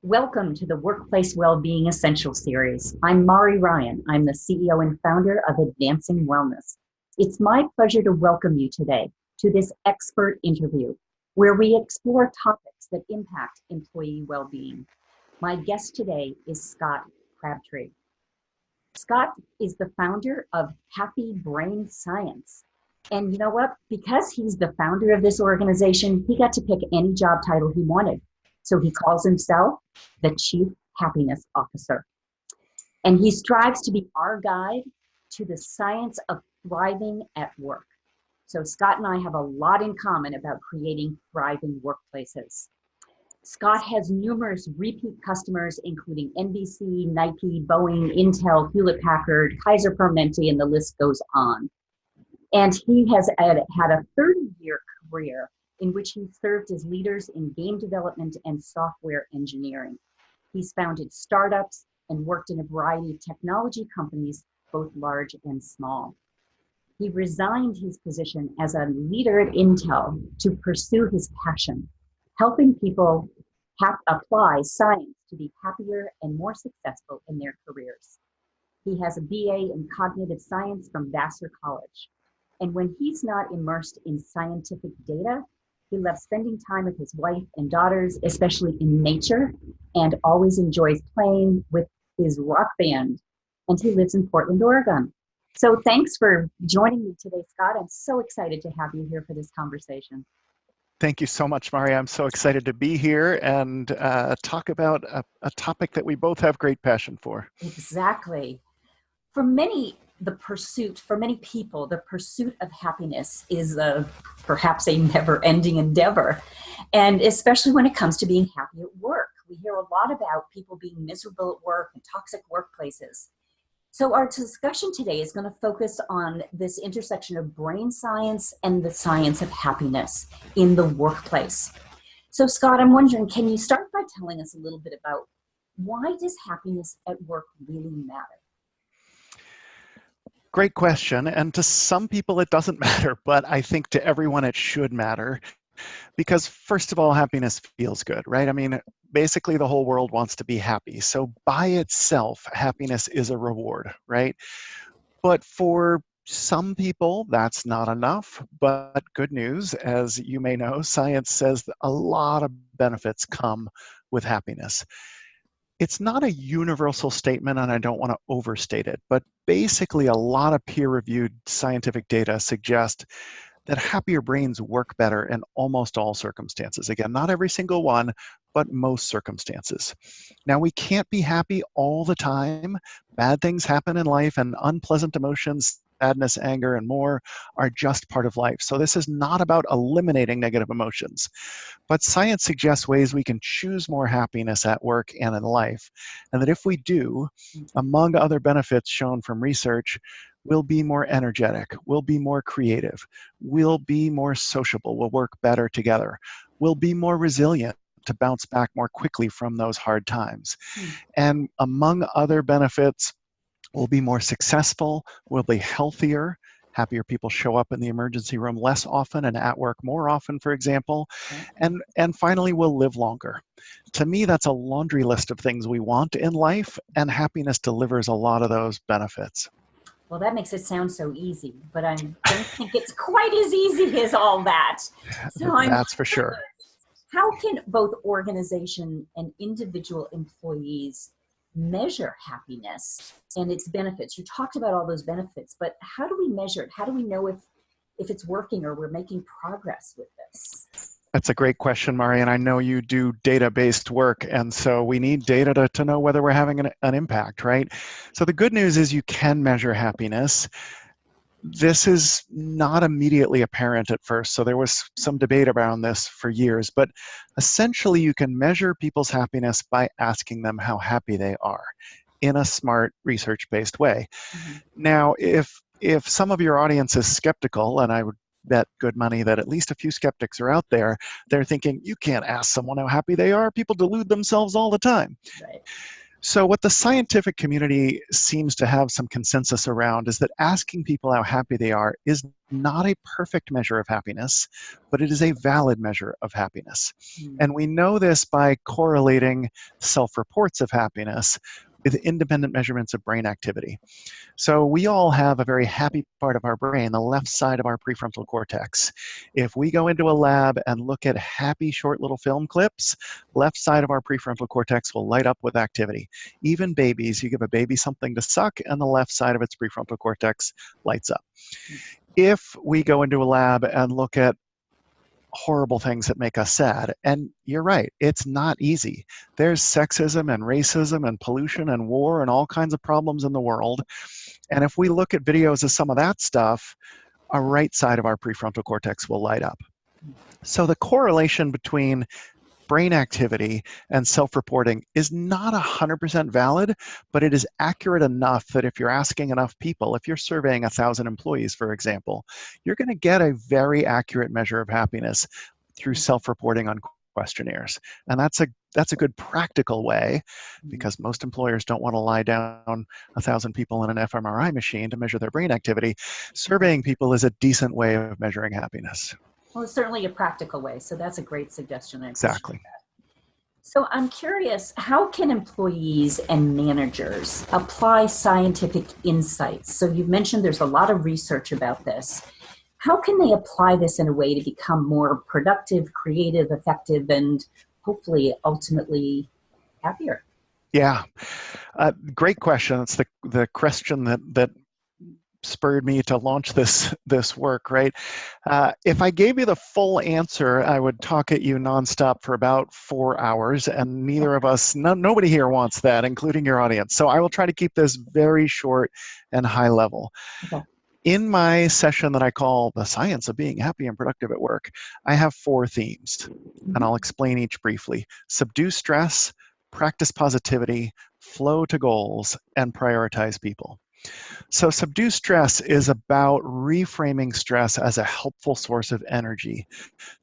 Welcome to the Workplace Wellbeing Essential Series. I'm Mari Ryan. I'm the CEO and founder of Advancing Wellness. It's my pleasure to welcome you today to this expert interview where we explore topics that impact employee well-being. My guest today is Scott Crabtree. Scott is the founder of Happy Brain Science. And you know what? Because he's the founder of this organization, he got to pick any job title he wanted. So he calls himself the Chief Happiness Officer. And he strives to be our guide to the science of thriving at work. So Scott and I have a lot in common about creating thriving workplaces. Scott has numerous repeat customers, including NBC, Nike, Boeing, Intel, Hewlett-Packard, Kaiser Permanente, and the list goes on. And he has had a 30-year career in which he served as leaders in game development and software engineering. He's founded startups and worked in a variety of technology companies, both large and small. He resigned his position as a leader at Intel to pursue his passion, helping people apply science to be happier and more successful in their careers. He has a BA in cognitive science from Vassar College. And when he's not immersed in scientific data, he loves spending time with his wife and daughters, especially in nature, and always enjoys playing with his rock band. And he lives in Portland, Oregon. So thanks for joining me today, Scott. I'm so excited to have you here for this conversation. Thank you so much, Mari. I'm so excited to be here and talk about a topic that we both have great passion for. Exactly. For many people, the pursuit of happiness is perhaps a never-ending endeavor. And especially when it comes to being happy at work. We hear a lot about people being miserable at work and toxic workplaces. So our discussion today is going to focus on this intersection of brain science and the science of happiness in the workplace. So Scott, I'm wondering, can you start by telling us a little bit about why does happiness at work really matter? Great question. And to some people, it doesn't matter, but I think to everyone, it should matter. Because first of all, happiness feels good, right? I mean, basically the whole world wants to be happy. So by itself, happiness is a reward, right? But for some people, that's not enough. But good news, as you may know, science says that a lot of benefits come with happiness. It's not a universal statement, and I don't want to overstate it, but basically a lot of peer-reviewed scientific data suggest that happier brains work better in almost all circumstances. Again, not every single one, but most circumstances. Now, we can't be happy all the time. Bad things happen in life, and unpleasant emotions, sadness, anger, and more are just part of life. So this is not about eliminating negative emotions. But science suggests ways we can choose more happiness at work and in life. And that if we do, among other benefits shown from research, we'll be more energetic, we'll be more creative, we'll be more sociable, we'll work better together, we'll be more resilient to bounce back more quickly from those hard times. And among other benefits, we'll be more successful, we'll be healthier. Happier people show up in the emergency room less often and at work more often, for example. And finally, we'll live longer. To me, that's a laundry list of things we want in life, and happiness delivers a lot of those benefits. Well, that makes it sound so easy, but I don't think it's quite as easy as all that. So that's for sure. How can both organization and individual employees measure happiness and its benefits? You talked about all those benefits, but how do we measure it? How do we know if it's working or we're making progress with this? That's a great question, Mari, and I know you do data-based work, and so we need data to know whether we're having an impact, right? So the good news is you can measure happiness. This is not immediately apparent at first, so there was some debate around this for years, but essentially you can measure people's happiness by asking them how happy they are in a smart, research-based way. Now, if some of your audience is skeptical, and I would bet good money that at least a few skeptics are out there, they're thinking, you can't ask someone how happy they are. People delude themselves all the time. Right. So, what the scientific community seems to have some consensus around is that asking people how happy they are is not a perfect measure of happiness, but it is a valid measure of happiness. Mm. And we know this by correlating self reports of happiness with independent measurements of brain activity. So we all have a very happy part of our brain, the left side of our prefrontal cortex. If we go into a lab and look at happy short little film clips, left side of our prefrontal cortex will light up with activity. Even babies, you give a baby something to suck and the left side of its prefrontal cortex lights up. If we go into a lab and look at horrible things that make us sad. And you're right, it's not easy. There's sexism and racism and pollution and war and all kinds of problems in the world. And if we look at videos of some of that stuff, our right side of our prefrontal cortex will light up. So the correlation between brain activity and self-reporting is not 100% valid, but it is accurate enough that if you're asking enough people, if you're surveying 1,000 employees, for example, you're going to get a very accurate measure of happiness through self-reporting on questionnaires. And that's a good practical way, because most employers don't want to lie down 1,000 people in an fMRI machine to measure their brain activity. Surveying people is a decent way of measuring happiness. Well, it's certainly a practical way, so that's a great suggestion. I appreciate Exactly. that. So I'm curious, how can employees and managers apply scientific insights? So you've mentioned there's a lot of research about this. How can they apply this in a way to become more productive, creative, effective, and hopefully ultimately happier? Yeah, great question. It's the question that spurred me to launch this work, right? If I gave you the full answer, I would talk at you nonstop for about 4 hours, and neither of us, nobody here wants that, including your audience. So I will try to keep this very short and high level. Okay. In my session that I call The Science of Being Happy and Productive at Work, I have 4 themes, and I'll explain each briefly. Subdue stress, practice positivity, flow to goals, and prioritize people. So subdue stress is about reframing stress as a helpful source of energy.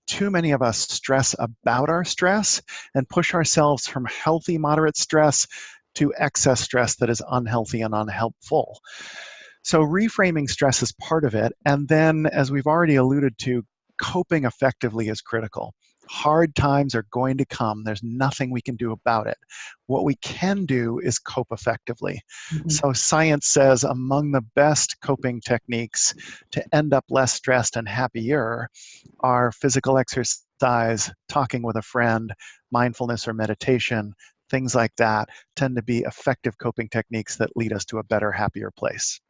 Too many of us stress about our stress and push ourselves from healthy, moderate stress to excess stress that is unhealthy and unhelpful. So reframing stress is part of it. And then, as we've already alluded to, coping effectively is critical. Hard times are going to come. There's nothing we can do about it. What we can do is cope effectively. So science says among the best coping techniques to end up less stressed and happier are physical exercise, talking with a friend, mindfulness or meditation. Things like that tend to be effective coping techniques that lead us to a better, happier place.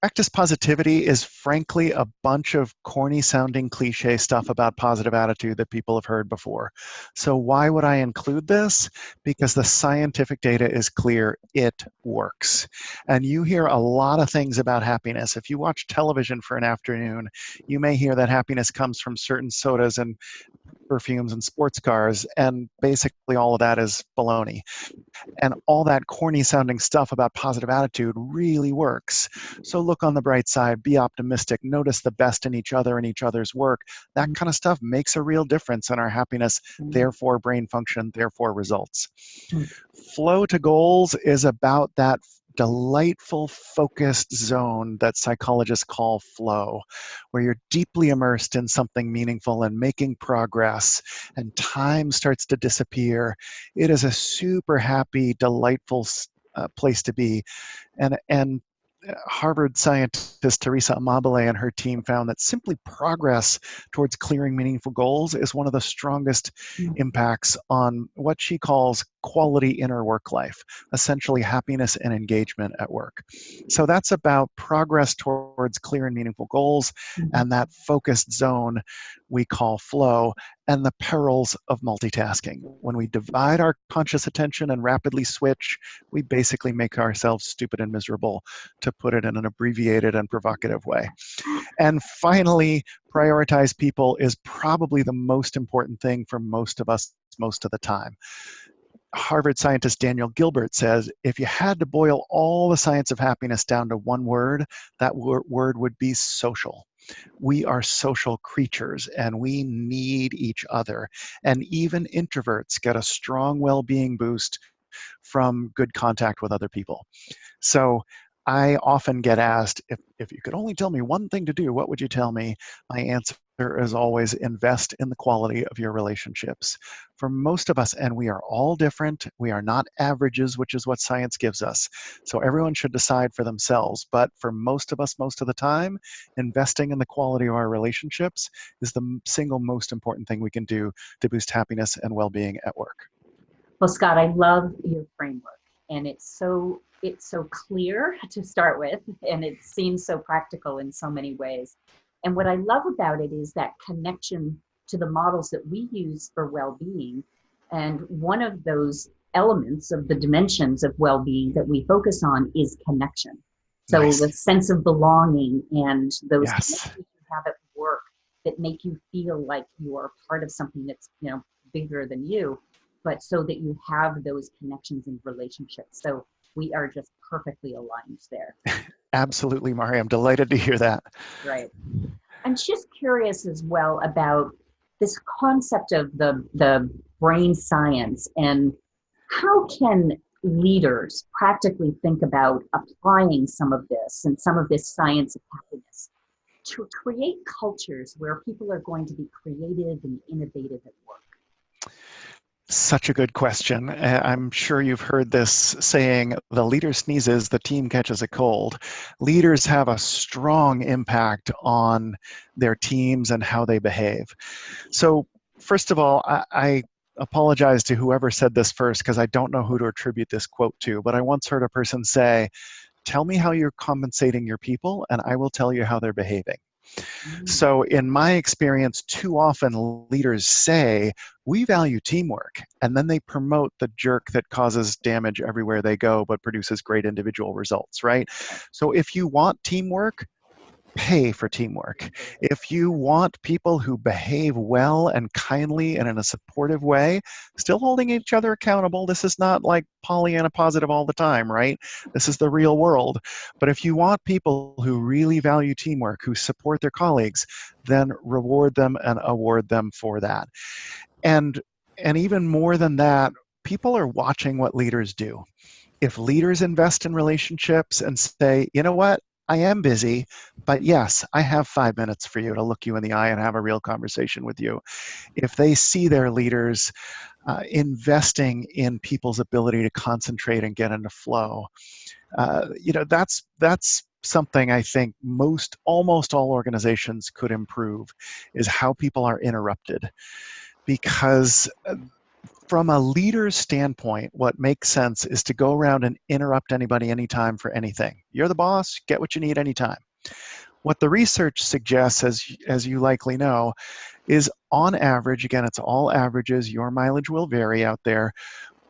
Practice positivity is frankly a bunch of corny sounding cliche stuff about positive attitude that people have heard before. So why would I include this? Because the scientific data is clear, it works. And you hear a lot of things about happiness. If you watch television for an afternoon, you may hear that happiness comes from certain sodas and perfumes and sports cars, and basically all of that is baloney. And all that corny sounding stuff about positive attitude really works. So look on the bright side, be optimistic, notice the best in each other and each other's work. That kind of stuff makes a real difference in our happiness, therefore brain function, therefore results. Flow to goals is about that delightful focused zone that psychologists call flow, where you're deeply immersed in something meaningful and making progress, and time starts to disappear. It is a super happy, delightful place to be. And Harvard scientist Teresa Amabile and her team found that simply progress towards clearing meaningful goals is one of the strongest impacts on what she calls quality inner work life, essentially happiness and engagement at work. So that's about progress towards clear and meaningful goals and that focused zone we call flow, and the perils of multitasking. When we divide our conscious attention and rapidly switch, we basically make ourselves stupid and miserable, to put it in an abbreviated and provocative way. And finally, prioritize people is probably the most important thing for most of us most of the time. Harvard scientist Daniel Gilbert says, if you had to boil all the science of happiness down to one word, that word would be social. We are social creatures and we need each other. And even introverts get a strong well-being boost from good contact with other people. So I often get asked, if you could only tell me one thing to do, what would you tell me? My answer is always invest in the quality of your relationships. For most of us, and we are all different, we are not averages, which is what science gives us. So everyone should decide for themselves. But for most of us, most of the time, investing in the quality of our relationships is the single most important thing we can do to boost happiness and well-being at work. Well, Scott, I love your framework, and it's so clear to start with, and it seems so practical in so many ways. And what I love about it is that connection to the models that we use for well-being. And one of those elements of the dimensions of well-being that we focus on is connection. So the Nice. sense of belonging and those Yes. connections you have at work that make you feel like you are part of something that's, bigger than you, but so that you have those connections and relationships. So we are just perfectly aligned there. Absolutely, Mari. I'm delighted to hear that. Right. I'm just curious as well about this concept of the brain science, and how can leaders practically think about applying some of this and some of this science of happiness to create cultures where people are going to be creative and innovative at work? Such a good question. I'm sure you've heard this saying, the leader sneezes, the team catches a cold. Leaders have a strong impact on their teams and how they behave. So first of all, I apologize to whoever said this first, because I don't know who to attribute this quote to, but I once heard a person say, tell me how you're compensating your people, and I will tell you how they're behaving. Mm, So, in my experience, too often leaders say, we value teamwork, and then they promote the jerk that causes damage everywhere they go but produces great individual results, right? So, if you want teamwork, pay for teamwork. If you want people who behave well and kindly and in a supportive way, still holding each other accountable, this is not like Pollyanna positive all the time, right? This is the real world. But if you want people who really value teamwork, who support their colleagues, then reward them and award them for that. And and even more than that, people are watching what leaders do. If leaders invest in relationships and say, you know what, I am busy, but yes, I have 5 minutes for you to look you in the eye and have a real conversation with you. If they see their leaders investing in people's ability to concentrate and get into flow, that's something I think almost all organizations could improve, is how people are interrupted. Because from a leader's standpoint, what makes sense is to go around and interrupt anybody anytime for anything. You're the boss, get what you need anytime. What the research suggests, as you likely know, is on average, again, it's all averages, your mileage will vary out there,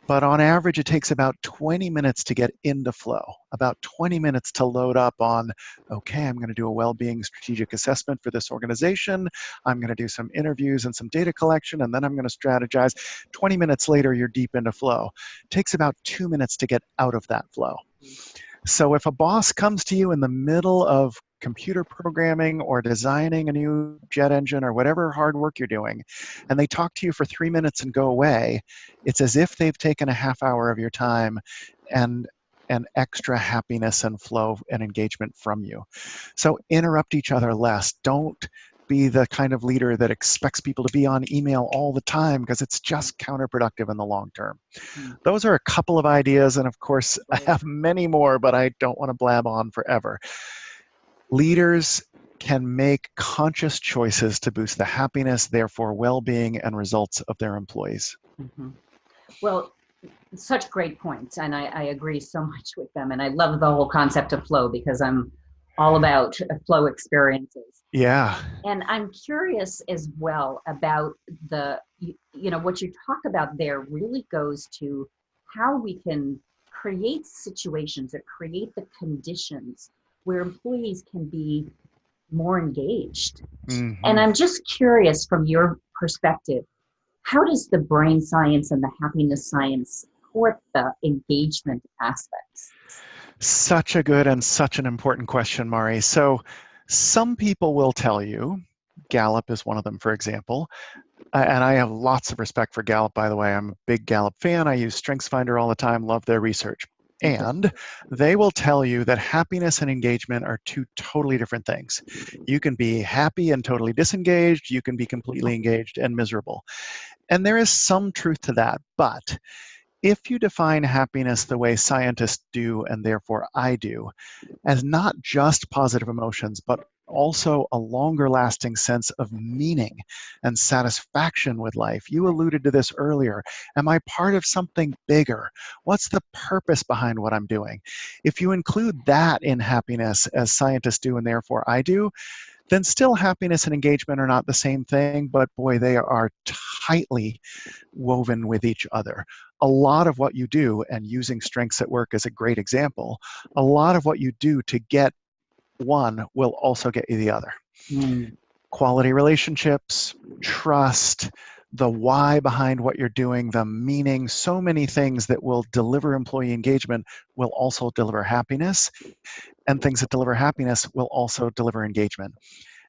but on average, it takes about 20 minutes to get into flow, about 20 minutes to load up on, okay, I'm going to do a well-being strategic assessment for this organization. I'm going to do some interviews and some data collection, and then I'm going to strategize. 20 minutes later, you're deep into flow. It takes about 2 minutes to get out of that flow. So if a boss comes to you in the middle of computer programming or designing a new jet engine or whatever hard work you're doing, and they talk to you for 3 minutes and go away, it's as if they've taken a half hour of your time and extra happiness and flow and engagement from you. So interrupt each other less. Don't be the kind of leader that expects people to be on email all the time, because it's just counterproductive in the long term. mm, Those are a couple of ideas, and of course, I right. have many more, but I don't want to blab on forever. Leaders can make conscious choices to boost the happiness, therefore well-being and results of their employees. Mhm. Well, such great points, and I agree so much with them. And I love the whole concept of flow, because I'm all about flow experiences. Yeah. And I'm curious as well about what you talk about there really goes to how we can create situations or create the conditions where employees can be more engaged. And Hmm. I'm just curious, from your perspective, how does the brain science and the happiness science support the engagement aspects? Such a good and such an important question, Mari. So some people will tell you, Gallup is one of them, for example, And I have lots of respect for Gallup, by the way. I'm a big Gallup fan. I use StrengthsFinder all the time, love their research. And they will tell you that happiness and engagement are two totally different things. You can be happy and totally disengaged. You can be completely engaged and miserable. And there is some truth to that. But if you define happiness the way scientists do, and therefore I do, as not just positive emotions, but also a longer lasting sense of meaning and satisfaction with life. You alluded to this earlier. Am I part of something bigger? What's the purpose behind what I'm doing? If you include that in happiness, as scientists do, and therefore I do, then still happiness and engagement are not the same thing, but boy, they are tightly woven with each other. A lot of what you do, and using strengths at work is a great example, a lot of what you do to get one will also get you the other. Quality relationships, trust, the why behind what you're doing, the meaning, so many things that will deliver employee engagement will also deliver happiness, and things that deliver happiness will also deliver engagement.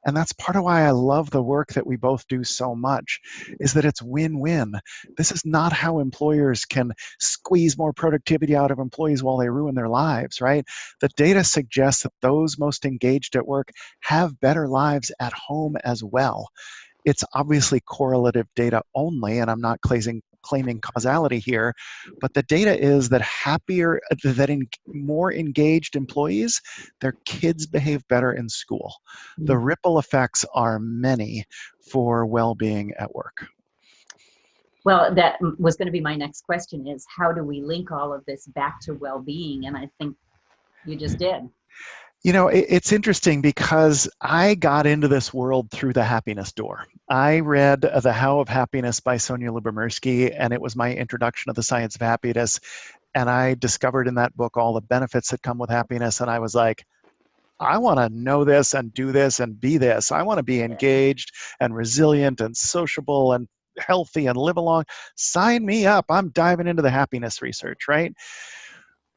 And that's part of why I love the work that we both do so much, is that it's win-win. This is not how employers can squeeze more productivity out of employees while they ruin their lives, right? The data suggests that those most engaged at work have better lives at home as well. It's obviously correlative data only, and I'm not claiming causality here, but the data is that more engaged employees, their kids behave better in school. The ripple effects are many for well-being at work. Well, that was going to be my next question, is how do we link all of this back to well-being? And I think you just did. You know, it's interesting because I got into this world through the happiness door. I read The How of Happiness by Sonia Lyubomirsky, and it was my introduction to the science of happiness. And I discovered in that book all the benefits that come with happiness. And I was like, I want to know this and do this and be this. I want to be engaged and resilient and sociable and healthy and live along. Sign me up. I'm diving into the happiness research, right?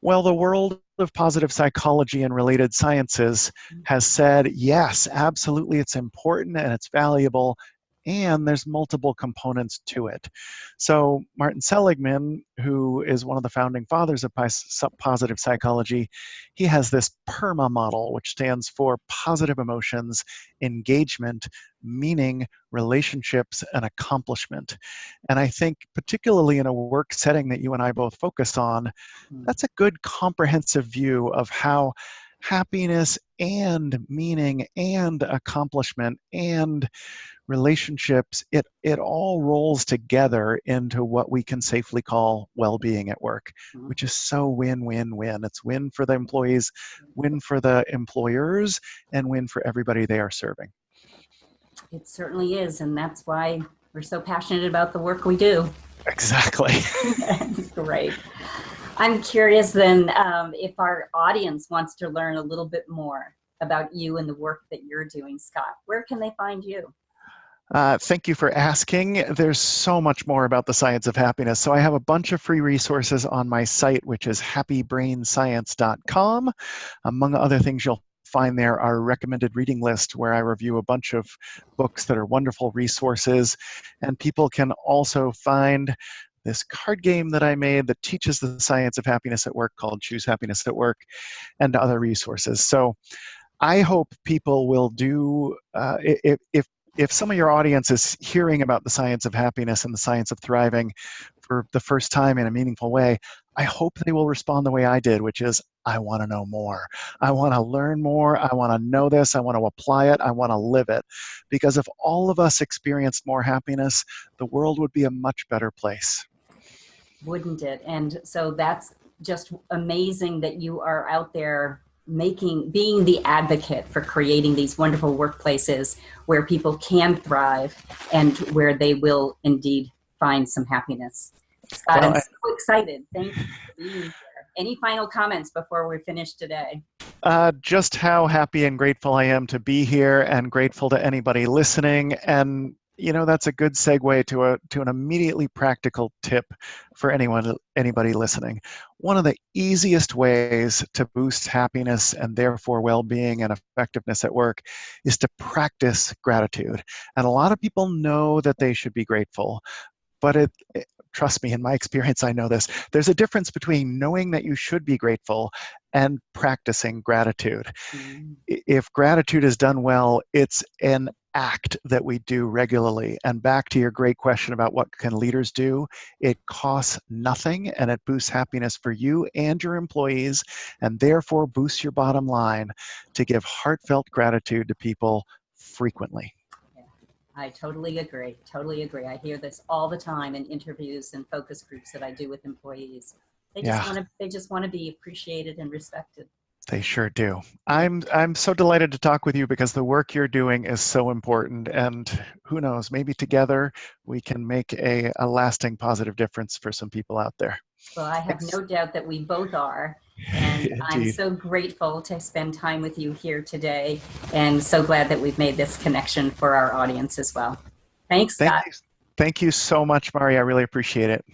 Well, the world of positive psychology and related sciences has said, yes, absolutely, it's important and it's valuable, and there's multiple components to it. So Martin Seligman, who is one of the founding fathers of positive psychology, he has this PERMA model, which stands for positive emotions, engagement, meaning, relationships, and accomplishment. And I think particularly in a work setting that you and I both focus on, that's a good comprehensive view of how happiness and meaning and accomplishment and relationships, it all rolls together into what we can safely call well-being at work, which is so win-win-win. It's win for the employees, win for the employers, and win for everybody they are serving. It certainly is, and that's why we're so passionate about the work we do. Exactly. That's great. I'm curious then, if our audience wants to learn a little bit more about you and the work that you're doing, Scott, where can they find you? Thank you for asking. There's so much more about the science of happiness. So I have a bunch of free resources on my site, which is happybrainscience.com. Among other things you'll find there are a recommended reading list where I review a bunch of books that are wonderful resources. And people can also find this card game that I made that teaches the science of happiness at work called Choose Happiness at Work, and other resources. So I hope people will do, if some of your audience is hearing about the science of happiness and the science of thriving for the first time in a meaningful way, I hope they will respond the way I did, which is, I want to know more. I want to learn more. I want to know this. I want to apply it. I want to live it. Because if all of us experienced more happiness, the world would be a much better place. Wouldn't it? And so that's just amazing that you are out there being the advocate for creating these wonderful workplaces where people can thrive and where they will indeed find some happiness. Scott, I'm so excited. Thank you for being here. Any final comments before we finish today? Just how happy and grateful I am to be here, and grateful to anybody listening. And That's a good segue to an immediately practical tip for anybody listening. One of the easiest ways to boost happiness and therefore well-being and effectiveness at work is to practice gratitude. And a lot of people know that they should be grateful, but trust me, in my experience, I know this. There's a difference between knowing that you should be grateful and practicing gratitude. Mm. If gratitude is done well, it's an act that we do regularly. And back to your great question about what can leaders do, it costs nothing and it boosts happiness for you and your employees, and therefore boosts your bottom line to give heartfelt gratitude to people frequently. Yeah, I totally agree. Totally agree. I hear this all the time in interviews and focus groups that I do with employees. Yeah, They just want to be appreciated and respected. they sure do. Yeah. I'm so delighted to talk with you because the work you're doing is so important, and who knows, maybe together we can make a lasting positive difference for some people out there. Well, I have Thanks. no doubt that we both are. And I'm Indeed. so grateful to spend time with you here today, and so glad that we've made this connection for our audience as well. Thanks, Thank Scott. you. Thank you so much, Mari. I really appreciate it.